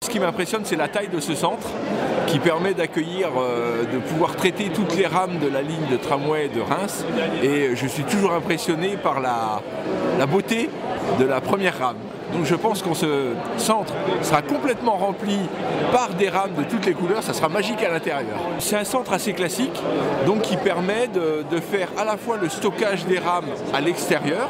ce qui m'impressionne, c'est la taille de ce centre qui permet d'accueillir, de pouvoir traiter toutes les rames de la ligne de tramway de Reims. Et je suis toujours impressionné par la beauté de la première rame. Donc je pense que ce centre sera complètement rempli par des rames de toutes les couleurs, ça sera magique à l'intérieur. C'est un centre assez classique, donc qui permet de faire à la fois le stockage des rames à l'extérieur,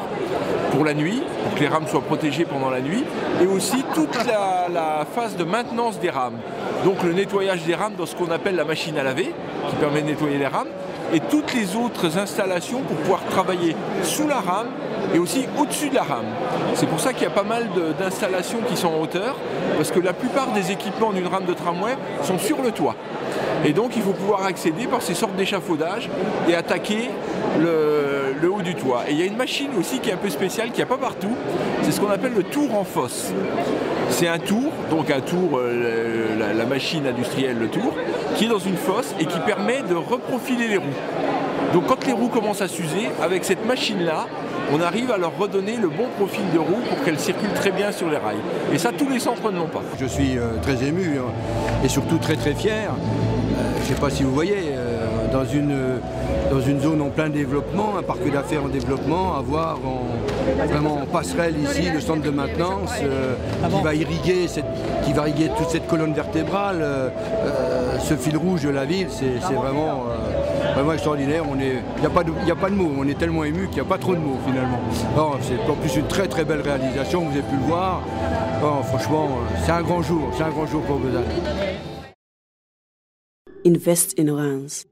pour la nuit, pour que les rames soient protégées pendant la nuit, et aussi toute la phase de maintenance des rames. Donc le nettoyage des rames dans ce qu'on appelle la machine à laver, qui permet de nettoyer les rames, et toutes les autres installations pour pouvoir travailler sous la rame et aussi au-dessus de la rame. C'est pour ça qu'il y a pas mal d'installations qui sont en hauteur, parce que la plupart des équipements d'une rame de tramway sont sur le toit. Et donc il faut pouvoir accéder par ces sortes d'échafaudages et attaquer le haut du toit. Et il y a une machine aussi qui est un peu spéciale, qui n'y a pas partout, c'est ce qu'on appelle le tour en fosse. C'est un tour, donc un tour, la machine industrielle, le tour, qui est dans une fosse et qui permet de reprofiler les roues. Donc quand les roues commencent à s'user, avec cette machine-là, on arrive à leur redonner le bon profil de roue pour qu'elles circulent très bien sur les rails. Et ça, tous les centres ne l'ont pas. Je suis très ému et surtout très fier. Je ne sais pas si vous voyez, dans une zone en plein développement, un parc d'affaires en développement, avoir vraiment en passerelle ici le centre de maintenance qui va irriguer toute cette colonne vertébrale, ce fil rouge de la ville, c'est vraiment extraordinaire. Il n'y a pas de mots, on est tellement ému qu'il n'y a pas trop de mots finalement. C'est en plus une très belle réalisation, vous avez pu le voir. Franchement, c'est un grand jour pour Besançon. Invest in Reims.